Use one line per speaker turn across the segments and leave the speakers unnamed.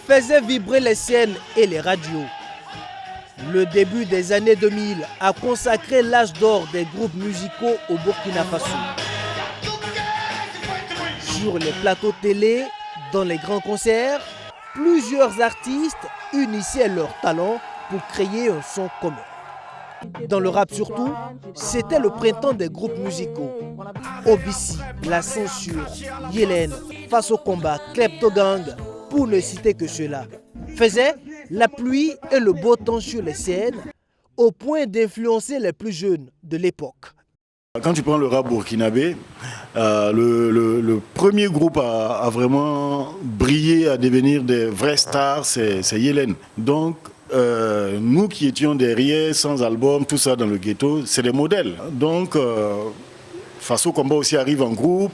faisait vibrer les scènes et les radios. Le début des années 2000 a consacré l'âge d'or des groupes musicaux au Burkina Faso. Sur les plateaux télé, dans les grands concerts, plusieurs artistes unissaient leurs talents pour créer un son commun. Dans le rap surtout, c'était le printemps des groupes musicaux. Obissi, La Censure, Yélène, Faso Combat, Klepto Gang, pour ne citer que ceux-là, faisaient la pluie et le beau temps sur les scènes, au point d'influencer les plus jeunes de l'époque.
Quand tu prends le rap burkinabé, le premier groupe à vraiment briller, à devenir des vrais stars, c'est Yélène. Donc, nous qui étions derrière, sans album, tout ça dans le ghetto, c'est des modèles. Donc, Faso Combat aussi arrive en groupe,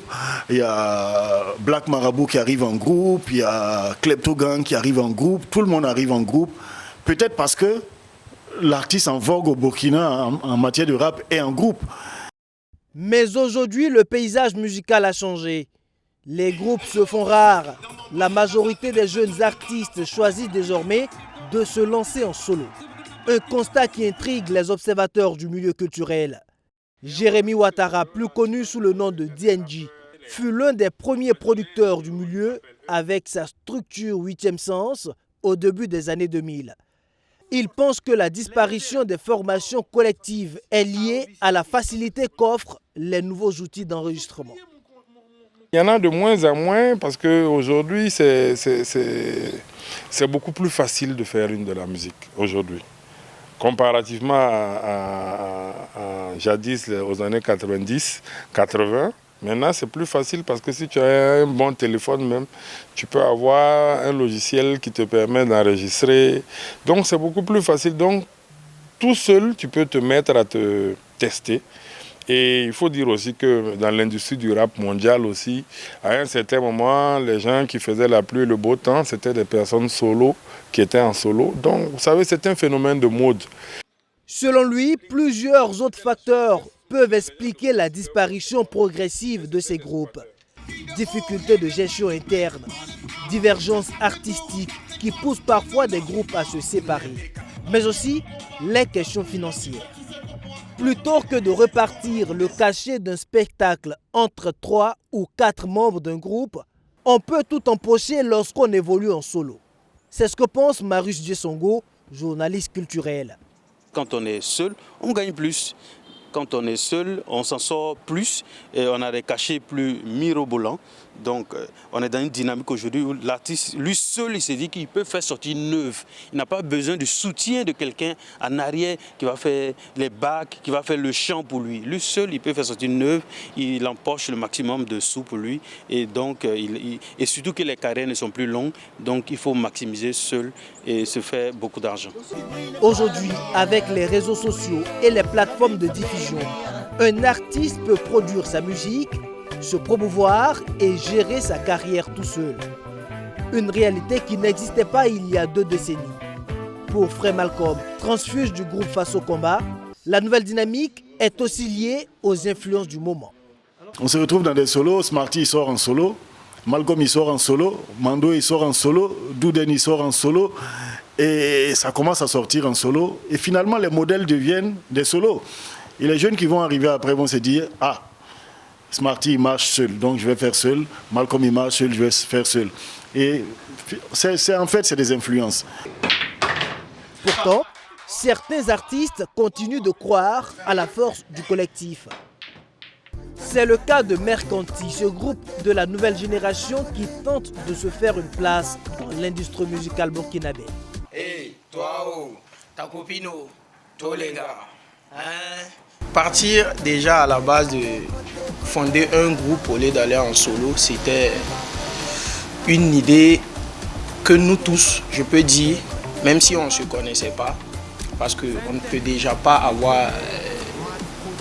il y a Black Marabout qui arrive en groupe, il y a Klepto Gang qui arrive en groupe, tout le monde arrive en groupe. Peut-être parce que l'artiste en vogue au Burkina en matière de rap est en groupe.
Mais aujourd'hui, le paysage musical a changé. Les groupes se font rares. La majorité des jeunes artistes choisissent désormais de se lancer en solo. Un constat qui intrigue les observateurs du milieu culturel. Jérémy Ouattara, plus connu sous le nom de DNG, fut l'un des premiers producteurs du milieu avec sa structure 8e Sens au début des années 2000. Il pense que la disparition des formations collectives est liée à la facilité qu'offrent les nouveaux outils d'enregistrement.
Il y en a de moins en moins parce qu'aujourd'hui, c'est beaucoup plus facile de faire de la musique aujourd'hui. Comparativement à jadis, aux années 90, 80, maintenant c'est plus facile parce que si tu as un bon téléphone même, tu peux avoir un logiciel qui te permet d'enregistrer. Donc c'est beaucoup plus facile. Donc tout seul, tu peux te mettre à te tester. Et il faut dire aussi que dans l'industrie du rap mondial aussi, à un certain moment, les gens qui faisaient la pluie et le beau temps, c'était des personnes solo qui étaient en solo. Donc, vous savez, c'est un phénomène de mode.
Selon lui, plusieurs autres facteurs peuvent expliquer la disparition progressive de ces groupes. Difficultés de gestion interne, divergences artistiques qui poussent parfois des groupes à se séparer, mais aussi les questions financières. Plutôt que de repartir le cachet d'un spectacle entre 3 ou 4 membres d'un groupe, on peut tout empocher lorsqu'on évolue en solo. C'est ce que pense Marius Djessongo, journaliste culturel.
Quand on est seul, on gagne plus. Quand on est seul, on s'en sort plus et on a des cachets plus mirobolants. Donc on est dans une dynamique aujourd'hui où l'artiste, lui seul, il s'est dit qu'il peut faire sortir une œuvre. Il n'a pas besoin du soutien de quelqu'un en arrière qui va faire les bacs, qui va faire le chant pour lui. Lui seul, il peut faire sortir une œuvre, il empoche le maximum de sous pour lui. Et donc, et surtout que les carrières ne sont plus longues, donc il faut maximiser seul et se faire beaucoup d'argent.
Aujourd'hui, avec les réseaux sociaux et les plateformes de diffusion, un artiste peut produire sa musique, se promouvoir et gérer sa carrière tout seul. Une réalité qui n'existait pas il y a 2 décennies. Pour Frère Malcolm, transfuge du groupe Faso Combat, la nouvelle dynamique est aussi liée aux influences du moment.
On se retrouve dans des solos, Smarty il sort en solo, Malcolm il sort en solo, Mando il sort en solo, Douden il sort en solo, et ça commence à sortir en solo. Et finalement les modèles deviennent des solos. Et les jeunes qui vont arriver après vont se dire, ah, Smarty il marche seul, donc je vais faire seul. Malcolm il marche seul, je vais faire seul. Et en fait, c'est des influences.
Pourtant, certains artistes continuent de croire à la force du collectif. C'est le cas de Mercanti, ce groupe de la nouvelle génération qui tente de se faire une place dans l'industrie musicale burkinabé.
Hey, toi, ta copine, toi les gars, Partir déjà à la base de fonder un groupe au lieu d'aller en solo, c'était une idée que nous tous, je peux dire, même si on ne se connaissait pas, parce qu'on ne peut déjà pas avoir,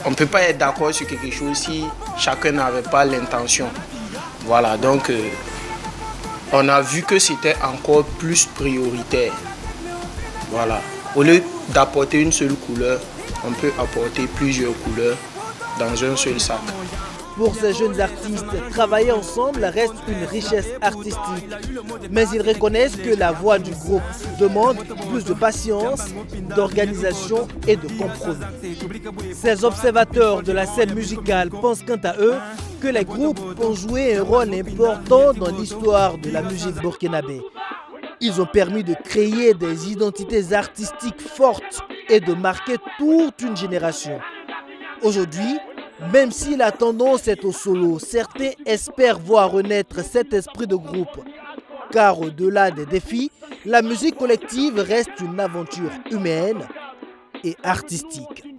on ne peut pas être d'accord sur quelque chose si chacun n'avait pas l'intention. Voilà, donc on a vu que c'était encore plus prioritaire. Voilà, au lieu d'apporter une seule couleur, on peut apporter plusieurs couleurs dans un seul sac.
Pour ces jeunes artistes, travailler ensemble reste une richesse artistique. Mais ils reconnaissent que la voix du groupe demande plus de patience, d'organisation et de compromis. Ces observateurs de la scène musicale pensent quant à eux que les groupes ont joué un rôle important dans l'histoire de la musique burkinabé. Ils ont permis de créer des identités artistiques fortes et de marquer toute une génération. Aujourd'hui, même si la tendance est au solo, certains espèrent voir renaître cet esprit de groupe. Car au-delà des défis, la musique collective reste une aventure humaine et artistique.